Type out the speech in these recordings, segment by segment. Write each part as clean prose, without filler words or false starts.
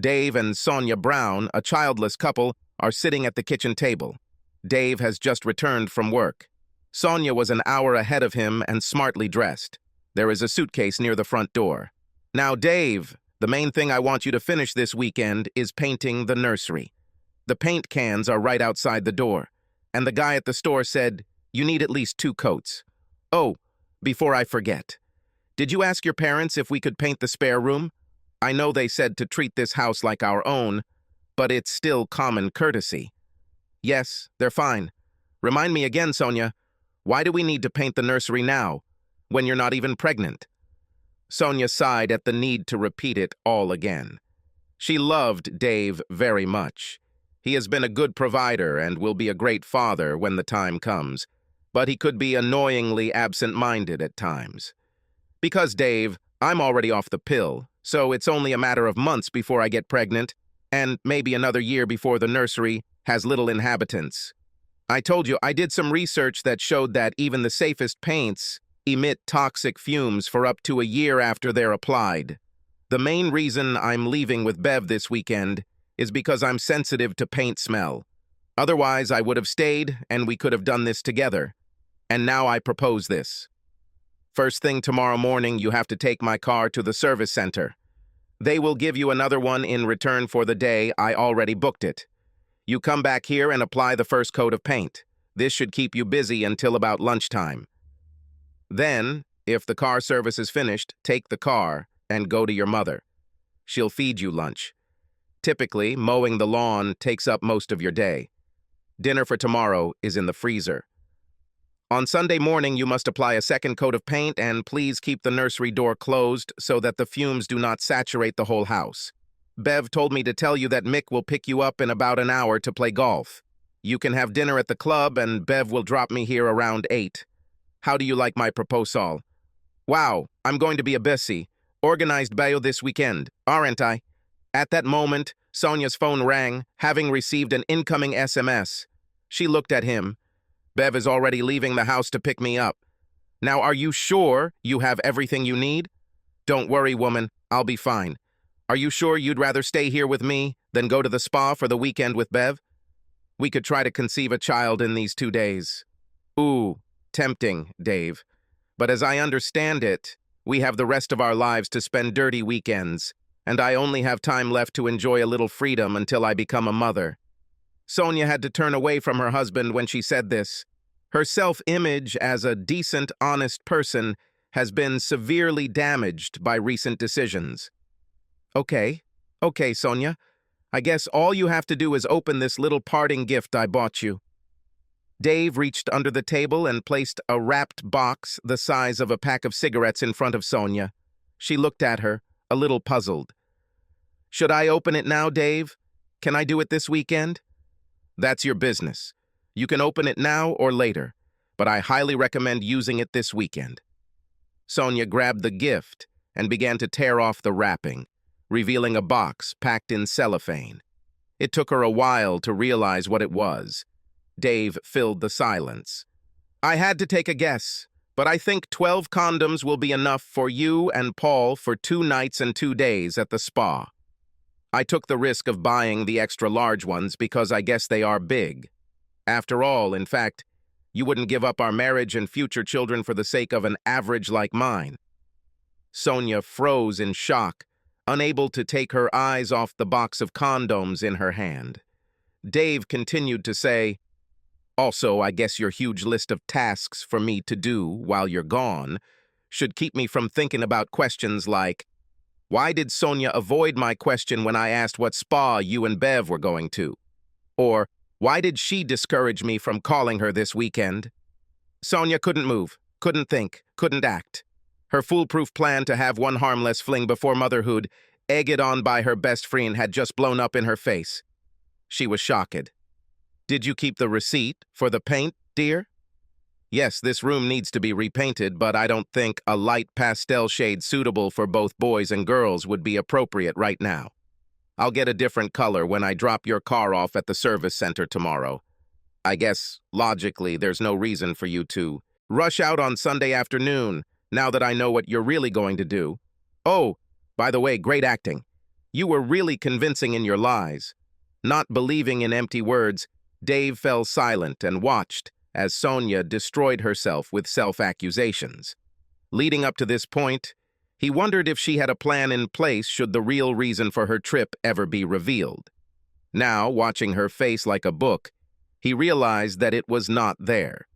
Dave and Sonia Brown, a childless couple, are sitting at the kitchen table. Dave has just returned from work. Sonia was an hour ahead of him and smartly dressed. There is a suitcase near the front door. Now, Dave, the main thing I want you to finish this weekend is painting the nursery. The paint cans are right outside the door, and the guy at the store said, you need at least 2 coats. Oh, before I forget, did you ask your parents if we could paint the spare room? I know they said to treat this house like our own, but it's still common courtesy. Yes, they're fine. Remind me again, Sonia, why do we need to paint the nursery now, when you're not even pregnant? Sonia sighed at the need to repeat it all again. She loved Dave very much. He has been a good provider and will be a great father when the time comes, but he could be annoyingly absent-minded at times. Because, Dave, I'm already off the pill, so it's only a matter of months before I get pregnant, and maybe another year before the nursery has little inhabitants. I told you I did some research that showed that even the safest paints emit toxic fumes for up to a year after they're applied. The main reason I'm leaving with Bev this weekend is because I'm sensitive to paint smell. Otherwise, I would have stayed and we could have done this together. And now I propose this. First thing tomorrow morning, you have to take my car to the service center. They will give you another one in return for the day I already booked it. You come back here and apply the first coat of paint. This should keep you busy until about lunchtime. Then, if the car service is finished, take the car and go to your mother. She'll feed you lunch. Typically, mowing the lawn takes up most of your day. Dinner for tomorrow is in the freezer. On Sunday morning, you must apply a second coat of paint and please keep the nursery door closed so that the fumes do not saturate the whole house. Bev told me to tell you that Mick will pick you up in about an hour to play golf. You can have dinner at the club and Bev will drop me here around 8. How do you like my proposal? Wow, I'm going to be a busy, organized bio this weekend, aren't I? At that moment, Sonia's phone rang, having received an incoming SMS. She looked at him. Bev is already leaving the house to pick me up. Now, are you sure you have everything you need? Don't worry, woman, I'll be fine. Are you sure you'd rather stay here with me than go to the spa for the weekend with Bev? We could try to conceive a child in these 2 days. Ooh, tempting, Dave. But as I understand it, we have the rest of our lives to spend dirty weekends, and I only have time left to enjoy a little freedom until I become a mother. Sonia had to turn away from her husband when she said this. Her self-image as a decent, honest person has been severely damaged by recent decisions. Okay, Sonia. I guess all you have to do is open this little parting gift I bought you. Dave reached under the table and placed a wrapped box the size of a pack of cigarettes in front of Sonia. She looked at her, a little puzzled. Should I open it now, Dave? Can I do it this weekend? That's your business. You can open it now or later, but I highly recommend using it this weekend. Sonia grabbed the gift and began to tear off the wrapping, revealing a box packed in cellophane. It took her a while to realize what it was. Dave filled the silence. I had to take a guess, but I think 12 condoms will be enough for you and Paul for 2 nights and 2 days at the spa. I took the risk of buying the extra large ones because I guess they are big. After all, in fact, you wouldn't give up our marriage and future children for the sake of an average like mine. Sonia froze in shock, unable to take her eyes off the box of condoms in her hand. Dave continued to say, Also, I guess your huge list of tasks for me to do while you're gone should keep me from thinking about questions like, why did Sonia avoid my question when I asked what spa you and Bev were going to? Or, why did she discourage me from calling her this weekend? Sonia couldn't move, couldn't think, couldn't act. Her foolproof plan to have one harmless fling before motherhood, egged on by her best friend, had just blown up in her face. She was shocked. Did you keep the receipt for the paint, dear? Yes, this room needs to be repainted, but I don't think a light pastel shade suitable for both boys and girls would be appropriate right now. I'll get a different color when I drop your car off at the service center tomorrow. I guess, logically, there's no reason for you to rush out on Sunday afternoon, now that I know what you're really going to do. Oh, by the way, great acting. You were really convincing in your lies." Not believing in empty words, Dave fell silent and watched as Sonia destroyed herself with self-accusations. Leading up to this point, he wondered if she had a plan in place should the real reason for her trip ever be revealed. Now, watching her face like a book, he realized that it was not there.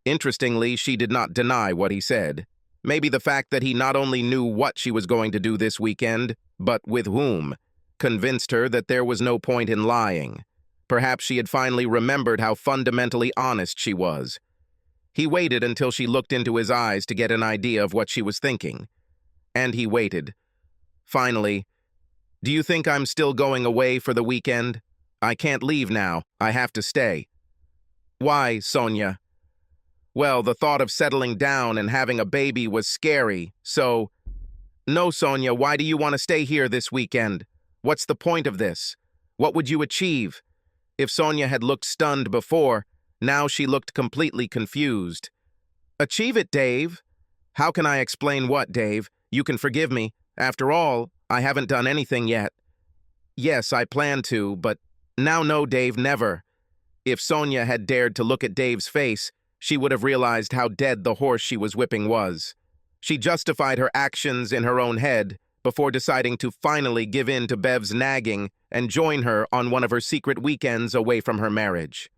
Interestingly, she did not deny what he said. Maybe the fact that he not only knew what she was going to do this weekend, but with whom, convinced her that there was no point in lying. Perhaps she had finally remembered how fundamentally honest she was. He waited until she looked into his eyes to get an idea of what she was thinking. And he waited. Finally, "Do you think I'm still going away for the weekend? I can't leave now. I have to stay." "Why, Sonia?" "Well, the thought of settling down and having a baby was scary, so—" "No, Sonia, why do you want to stay here this weekend? What's the point of this? What would you achieve?" If Sonia had looked stunned before, now she looked completely confused. "Achieve it, Dave." "How can I explain what, Dave? You can forgive me. After all, I haven't done anything yet." "Yes, I plan to, but now no, Dave, never." If Sonia had dared to look at Dave's face, she would have realized how dead the horse she was whipping was. She justified her actions in her own head before deciding to finally give in to Bev's nagging and join her on one of her secret weekends away from her marriage.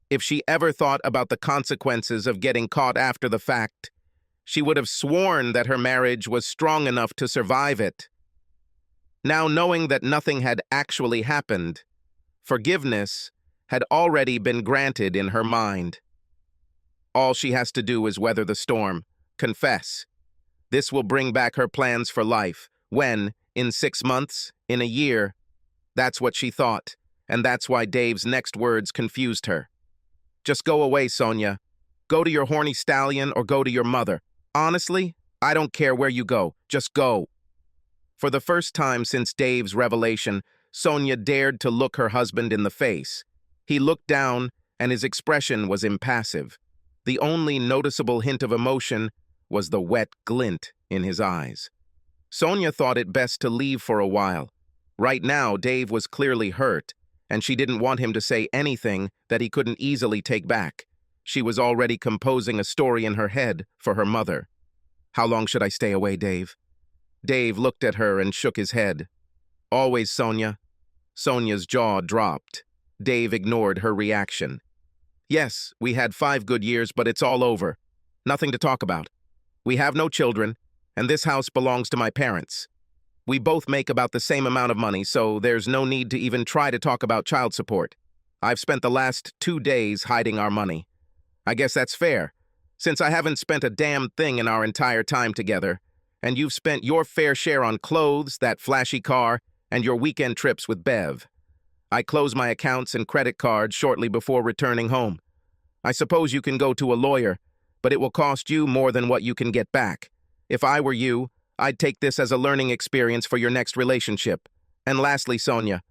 If she ever thought about the consequences of getting caught after the fact, she would have sworn that her marriage was strong enough to survive it. Now, knowing that nothing had actually happened, forgiveness had already been granted in her mind. All she has to do is weather the storm, confess. This will bring back her plans for life. When? In 6 months? In a year? That's what she thought, and that's why Dave's next words confused her. "Just go away, Sonia. Go to your horny stallion or go to your mother. Honestly, I don't care where you go. Just go." For the first time since Dave's revelation, Sonia dared to look her husband in the face. He looked down, and his expression was impassive. The only noticeable hint of emotion was the wet glint in his eyes. Sonia thought it best to leave for a while. Right now, Dave was clearly hurt, and she didn't want him to say anything that he couldn't easily take back. She was already composing a story in her head for her mother. "How long should I stay away, Dave?" Dave looked at her and shook his head. "Always, Sonia." Sonia's jaw dropped. Dave ignored her reaction. "Yes, we had 5 good years, but it's all over. Nothing to talk about. We have no children, and this house belongs to my parents. We both make about the same amount of money, so there's no need to even try to talk about child support. I've spent the last 2 days hiding our money. I guess that's fair, since I haven't spent a damn thing in our entire time together, and you've spent your fair share on clothes, that flashy car, and your weekend trips with Bev. I close my accounts and credit cards shortly before returning home. I suppose you can go to a lawyer, but it will cost you more than what you can get back. If I were you, I'd take this as a learning experience for your next relationship. And lastly, Sonia."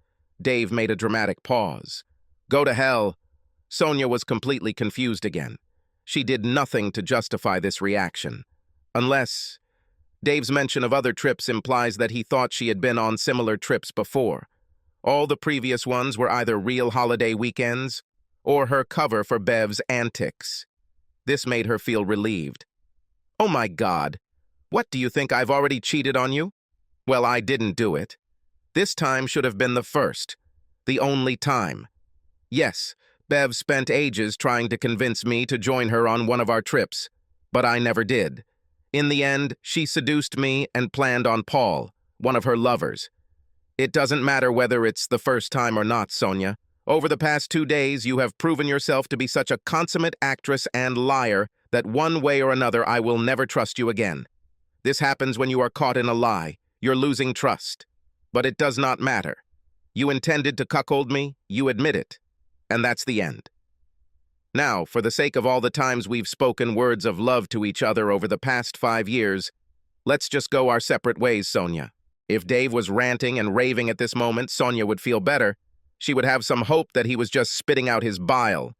Dave made a dramatic pause. "Go to hell." Sonia was completely confused again. She did nothing to justify this reaction. Unless Dave's mention of other trips implies that he thought she had been on similar trips before. All the previous ones were either real holiday weekends or her cover for Bev's antics. This made her feel relieved. "Oh my God, what, do you think I've already cheated on you? Well, I didn't do it. This time should have been the first, the only time. Yes, Bev spent ages trying to convince me to join her on one of our trips, but I never did. In the end, she seduced me and planned on Paul, one of her lovers. It doesn't matter whether it's the first time or not, Sonia. Over the past 2 days, you have proven yourself to be such a consummate actress and liar that one way or another I will never trust you again. This happens when you are caught in a lie. You're losing trust. But it does not matter. You intended to cuckold me, you admit it. And that's the end. Now, for the sake of all the times we've spoken words of love to each other over the past 5 years, let's just go our separate ways, Sonia. If Dave was ranting and raving at this moment, Sonia would feel better. She would have some hope that he was just spitting out his bile.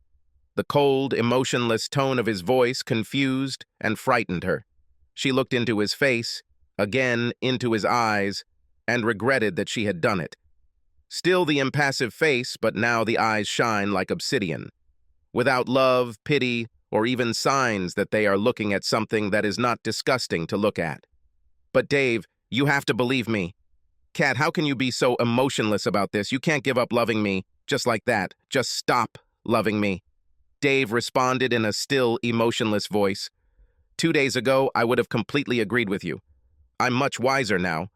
The cold, emotionless tone of his voice confused and frightened her. She looked into his face, again into his eyes, and regretted that she had done it. Still the impassive face, but now the eyes shine like obsidian, without love, pity, or even signs that they are looking at something that is not disgusting to look at. But Dave, you have to believe me. Kat, how can you be so emotionless about this? You can't give up loving me just like that. Just stop loving me. Dave responded in a still, emotionless voice. 2 days ago, I would have completely agreed with you. I'm much wiser now.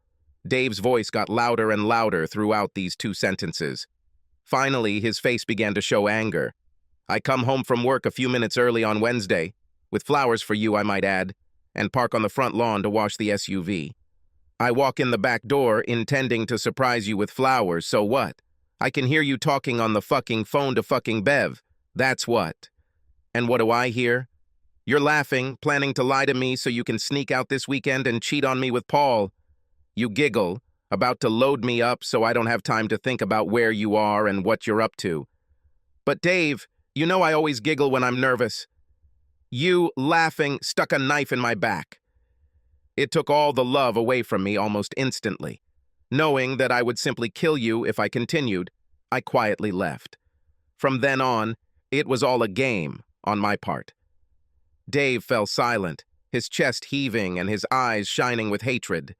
Dave's voice got louder and louder throughout these 2 sentences. Finally, his face began to show anger. I come home from work a few minutes early on Wednesday, with flowers for you, I might add, and park on the front lawn to wash the SUV. I walk in the back door intending to surprise you with flowers, so what? I can hear you talking on the fucking phone to fucking Bev. That's what. And what do I hear? You're laughing, planning to lie to me so you can sneak out this weekend and cheat on me with Paul. You giggle, about to load me up so I don't have time to think about where you are and what you're up to. But Dave, you know I always giggle when I'm nervous. You, laughing, stuck a knife in my back. It took all the love away from me almost instantly. Knowing that I would simply kill you if I continued, I quietly left. From then on, it was all a game on my part. Dave fell silent, his chest heaving and his eyes shining with hatred.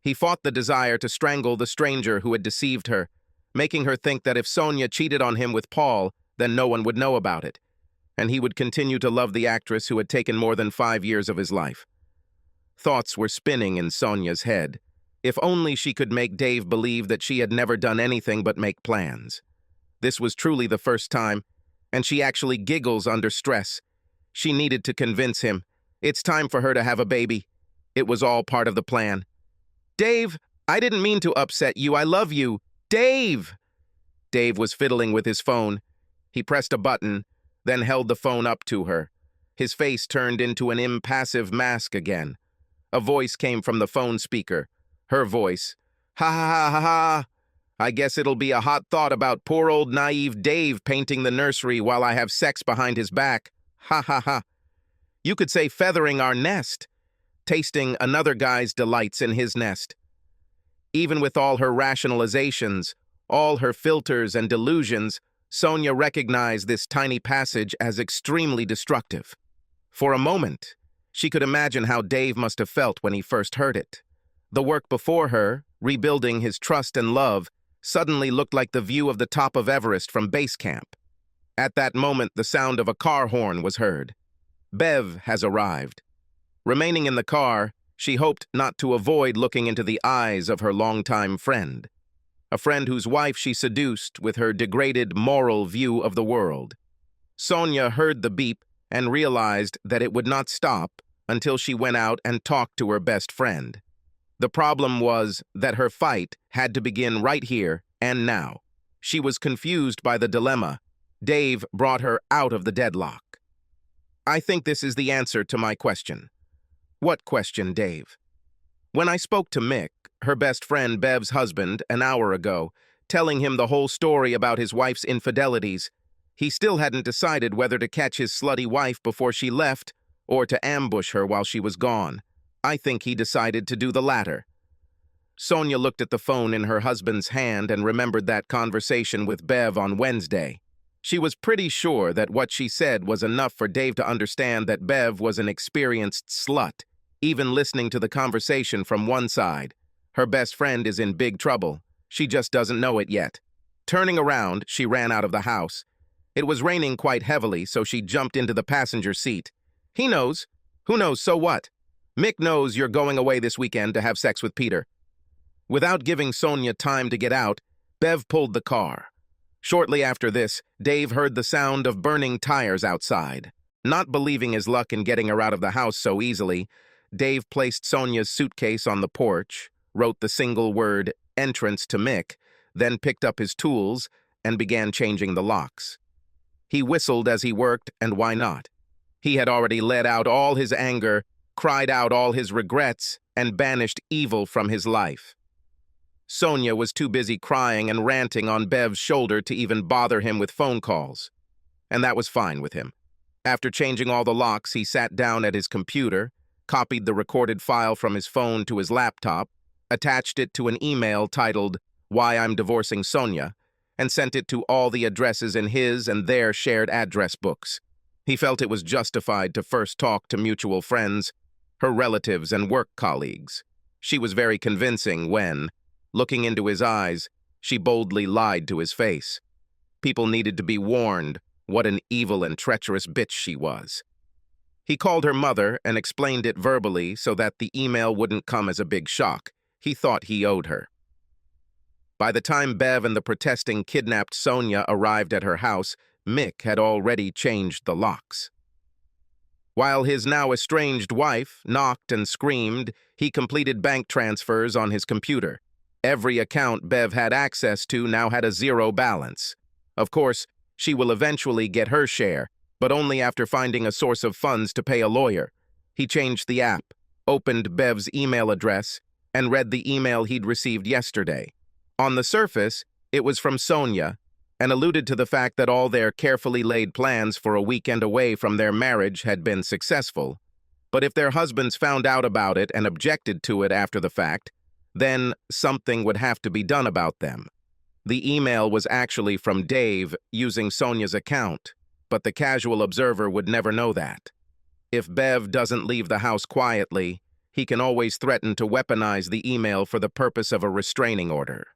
He fought the desire to strangle the stranger who had deceived her, making her think that if Sonia cheated on him with Paul, then no one would know about it, and he would continue to love the actress who had taken more than 5 years of his life. Thoughts were spinning in Sonia's head. If only she could make Dave believe that she had never done anything but make plans. This was truly the first time, and she actually giggles under stress. She needed to convince him. It's time for her to have a baby. It was all part of the plan. Dave, I didn't mean to upset you. I love you. Dave! Dave was fiddling with his phone. He pressed a button, then held the phone up to her. His face turned into an impassive mask again. A voice came from the phone speaker. Her voice. Ha ha ha ha ha. I guess it'll be a hot thought about poor old naive Dave painting the nursery while I have sex behind his back. Ha ha ha. You could say feathering our nest, tasting another guy's delights in his nest. Even with all her rationalizations, all her filters and delusions, Sonia recognized this tiny passage as extremely destructive. For a moment, she could imagine how Dave must have felt when he first heard it. The work before her, rebuilding his trust and love, suddenly looked like the view of the top of Everest from base camp. At that moment, the sound of a car horn was heard. Bev has arrived. Remaining in the car, she hoped not to avoid looking into the eyes of her longtime friend. A friend whose wife she seduced with her degraded moral view of the world. Sonia heard the beep and realized that it would not stop until she went out and talked to her best friend. The problem was that her fight had to begin right here and now. She was confused by the dilemma. Dave brought her out of the deadlock. I think this is the answer to my question. What question, Dave? When I spoke to Mick, her best friend Bev's husband, an hour ago, telling him the whole story about his wife's infidelities, he still hadn't decided whether to catch his slutty wife before she left or to ambush her while she was gone. I think he decided to do the latter. Sonia looked at the phone in her husband's hand and remembered that conversation with Bev on Wednesday. She was pretty sure that what she said was enough for Dave to understand that Bev was an experienced slut, even listening to the conversation from one side. Her best friend is in big trouble. She just doesn't know it yet. Turning around, she ran out of the house. It was raining quite heavily, so she jumped into the passenger seat. He knows. Who knows, so what? Mick knows you're going away this weekend to have sex with Peter. Without giving Sonia time to get out, Bev pulled the car. Shortly after this, Dave heard the sound of burning tires outside. Not believing his luck in getting her out of the house so easily, Dave placed Sonia's suitcase on the porch, wrote the single word, entrance to Mick, then picked up his tools and began changing the locks. He whistled as he worked, and why not? He had already let out all his anger, cried out all his regrets, and banished evil from his life. Sonia was too busy crying and ranting on Bev's shoulder to even bother him with phone calls. And that was fine with him. After changing all the locks, he sat down at his computer, copied the recorded file from his phone to his laptop, attached it to an email titled, "Why I'm Divorcing Sonia," and sent it to all the addresses in his and their shared address books. He felt it was justified to first talk to mutual friends, her relatives and work colleagues. She was very convincing when, looking into his eyes, she boldly lied to his face. People needed to be warned what an evil and treacherous bitch she was. He called her mother and explained it verbally so that the email wouldn't come as a big shock. He thought he owed her. By the time Bev and the protesting kidnapped Sonia arrived at her house, Mick had already changed the locks. While his now estranged wife knocked and screamed, he completed bank transfers on his computer. Every account Bev had access to now had a zero balance. Of course, she will eventually get her share, but only after finding a source of funds to pay a lawyer. He changed the app, opened Bev's email address, and read the email he'd received yesterday. On the surface, it was from Sonia, and alluded to the fact that all their carefully laid plans for a weekend away from their marriage had been successful. But if their husbands found out about it and objected to it after the fact, then something would have to be done about them. The email was actually from Dave using Sonia's account, but the casual observer would never know that. If Bev doesn't leave the house quietly, he can always threaten to weaponize the email for the purpose of a restraining order.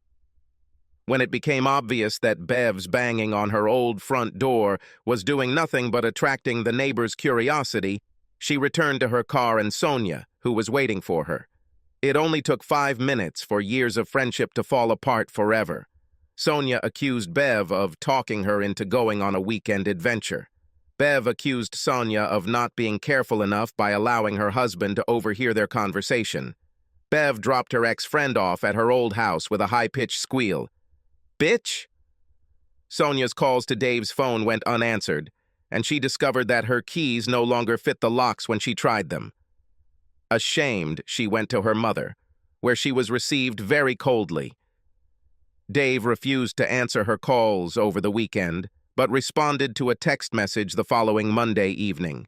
When it became obvious that Bev's banging on her old front door was doing nothing but attracting the neighbors' curiosity, she returned to her car and Sonia, who was waiting for her. It only took 5 minutes for years of friendship to fall apart forever. Sonia accused Bev of talking her into going on a weekend adventure. Bev accused Sonia of not being careful enough by allowing her husband to overhear their conversation. Bev dropped her ex-friend off at her old house with a high-pitched squeal. "Bitch!" Sonia's calls to Dave's phone went unanswered, and she discovered that her keys no longer fit the locks when she tried them. Ashamed, she went to her mother, where she was received very coldly. Dave refused to answer her calls over the weekend, but responded to a text message the following Monday evening.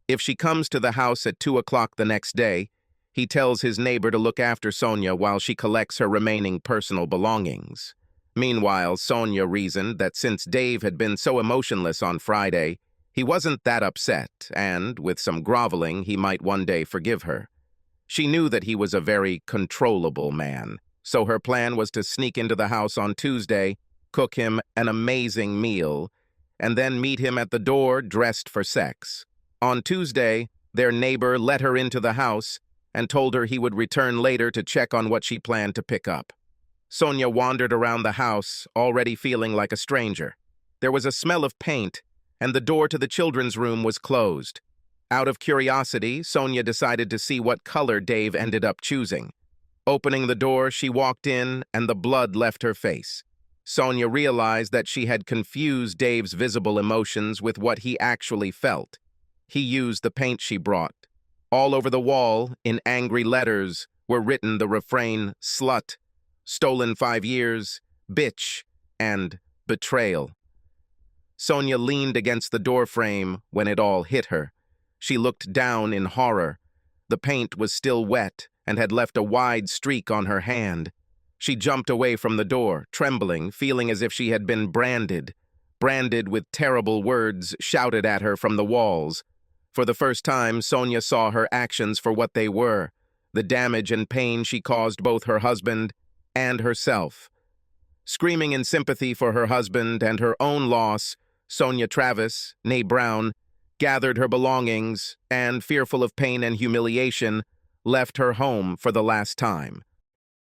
If she comes to the house at 2 o'clock the next day, he tells his neighbor to look after Sonia while she collects her remaining personal belongings. Meanwhile, Sonia reasoned that since Dave had been so emotionless on Friday, he wasn't that upset, and, with some groveling, he might one day forgive her. She knew that he was a very controllable man, so her plan was to sneak into the house on Tuesday, cook him an amazing meal, and then meet him at the door dressed for sex. On Tuesday, their neighbor let her into the house and told her he would return later to check on what she planned to pick up. Sonia wandered around the house, already feeling like a stranger. There was a smell of paint, and the door to the children's room was closed. Out of curiosity, Sonia decided to see what color Dave ended up choosing. Opening the door, she walked in, and the blood left her face. Sonia realized that she had confused Dave's visible emotions with what he actually felt. He used the paint she brought. All over the wall, in angry letters, were written the refrain, "Slut," "Stolen 5 years," "Bitch," and "Betrayal." Sonia leaned against the doorframe when it all hit her. She looked down in horror. The paint was still wet and had left a wide streak on her hand. She jumped away from the door, trembling, feeling as if she had been branded with terrible words shouted at her from the walls. For the first time, Sonia saw her actions for what they were, the damage and pain she caused both her husband and herself. Screaming in sympathy for her husband and her own loss, Sonia Travis, née Brown, gathered her belongings and, fearful of pain and humiliation, left her home for the last time.